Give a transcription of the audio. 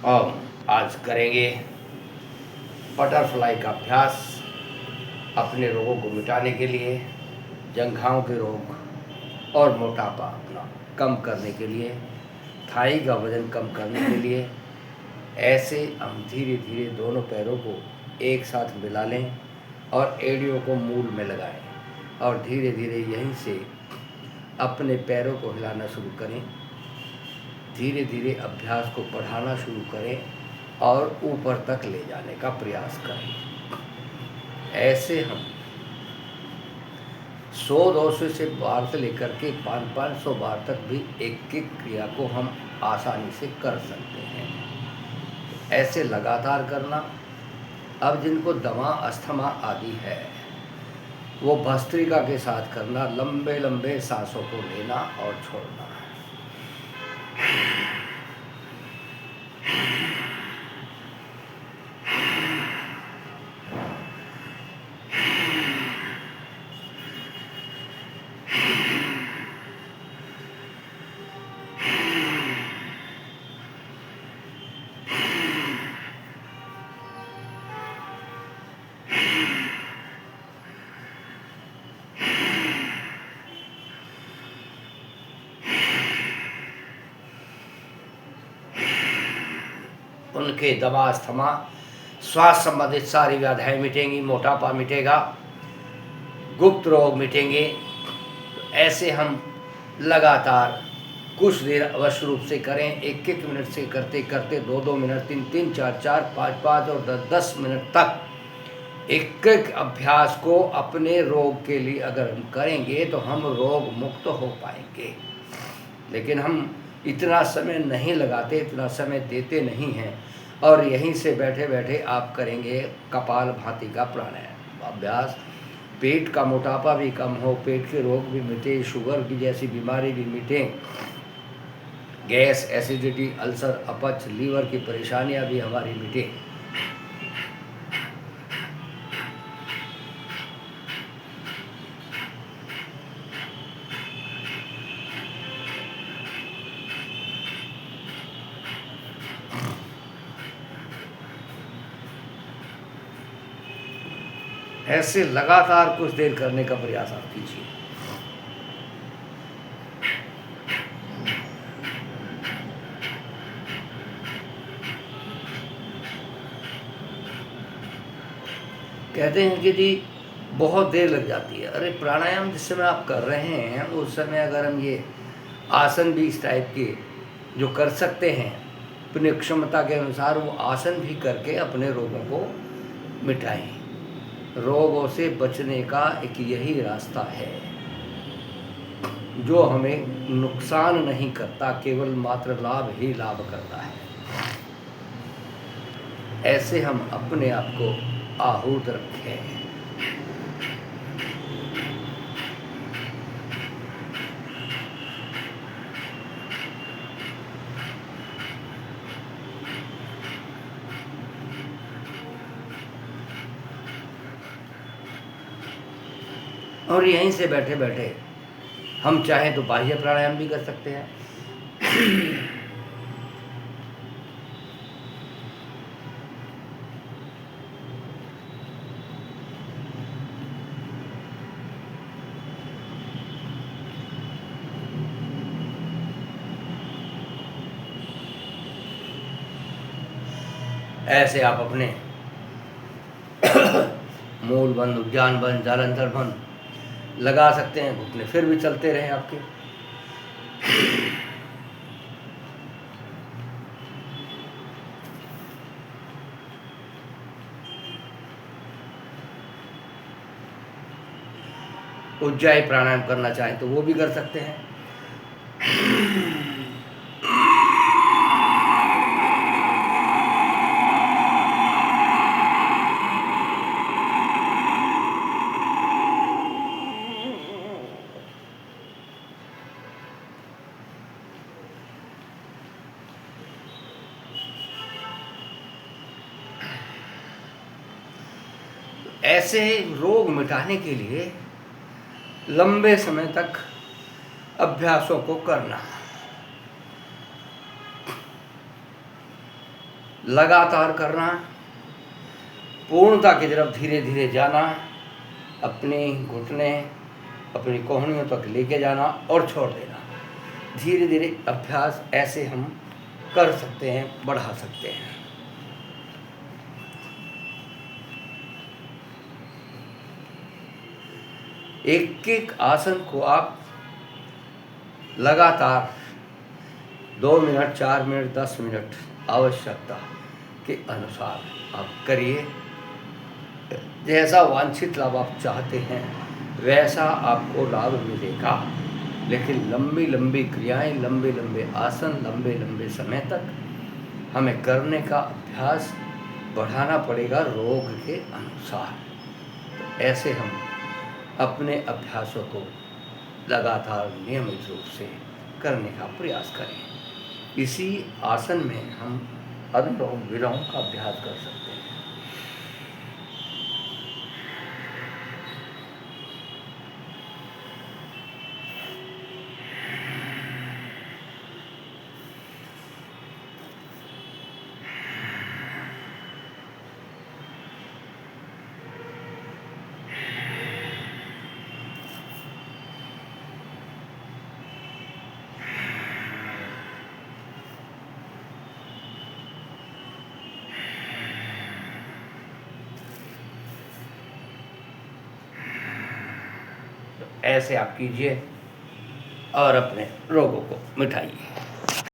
और आज करेंगे बटरफ्लाई का अभ्यास अपने रोगों को मिटाने के लिए, जंघाओं के रोग और मोटापा अपना कम करने के लिए, थाई का वजन कम करने के लिए। ऐसे हम धीरे धीरे दोनों पैरों को एक साथ मिला लें और एड़ियों को मूल में लगाएं और धीरे धीरे यहीं से अपने पैरों को हिलाना शुरू करें। धीरे धीरे अभ्यास को बढ़ाना शुरू करें और ऊपर तक ले जाने का प्रयास करें। ऐसे हम 100-200 से बार से लेकर के 500-500 बार तक भी एक एक क्रिया को हम आसानी से कर सकते हैं। ऐसे लगातार करना। अब जिनको दमा, अस्थमा आदि है वो भस्त्रिका के साथ करना, लंबे लंबे सांसों को लेना और छोड़ना। उनके दमा, अस्थमा, श्वास संबंधित सारी व्याधियाँ मिटेंगी, मोटापा मिटेगा, गुप्त रोग मिटेंगे। तो ऐसे हम लगातार कुछ देर अवश्य रूप से करें। 1-1 मिनट से करते करते 2-2 मिनट, 3-3, 4-4, 5-5 और 10-10 मिनट तक एक एक अभ्यास को अपने रोग के लिए अगर हम करेंगे तो हम रोग मुक्त हो पाएंगे। लेकिन हम इतना समय नहीं लगाते, इतना समय देते नहीं हैं और यहीं से बैठे बैठे आप करेंगे कपालभाति का प्राणायाम अभ्यास। पेट का मोटापा भी कम हो, पेट के रोग भी मिटे, शुगर की जैसी बीमारी भी मिटे, गैस, एसिडिटी, अल्सर, अपच, लीवर की परेशानियां भी हमारी मिटे। ऐसे लगातार कुछ देर करने का प्रयास आप कीजिए। कहते हैं कि जी बहुत देर लग जाती है। अरे प्राणायाम जिस समय आप कर रहे हैं उस समय अगर हम ये आसन भी इस टाइप के जो कर सकते हैं अपनी क्षमता के अनुसार, वो आसन भी करके अपने रोगों को मिटाएं। रोगों से बचने का एक यही रास्ता है जो हमें नुकसान नहीं करता, केवल मात्र लाभ ही लाभ करता है। ऐसे हम अपने आप को आहूत रखें। और यहीं से बैठे बैठे हम चाहें तो बाह्य प्राणायाम भी कर सकते हैं। ऐसे आप अपने मूल बंद, उद्यान बंद, जालंधर बंद लगा सकते हैं। घुटने फिर भी चलते रहें आपके। उज्जाई प्राणायाम करना चाहें तो वो भी कर सकते हैं। ऐसे रोग मिटाने के लिए लंबे समय तक अभ्यासों को करना। लगातार करना, पूर्णता की तरफ धीरे धीरे जाना, अपने घुटने अपनी कोहनियों तक लेके जाना और छोड़ देना। धीरे धीरे अभ्यास ऐसे हम कर सकते हैं, बढ़ा सकते हैं। एक एक आसन को आप लगातार 2 मिनट, 4 मिनट, 10 मिनट आवश्यकता के अनुसार आप करिए। जैसा वांछित लाभ आप चाहते हैं वैसा आपको लाभ मिलेगा। लेकिन लंबी लंबी क्रियाएं, लंबे लंबे आसन, लंबे लंबे समय तक हमें करने का अभ्यास बढ़ाना पड़ेगा रोग के अनुसार। तो ऐसे हम अपने अभ्यासों को लगातार नियमित रूप से करने का प्रयास करें। इसी आसन में हम अनुलोम विलोम का अभ्यास कर सकते हैं। ऐसे आप कीजिए और अपने रोगों को मिटाइए।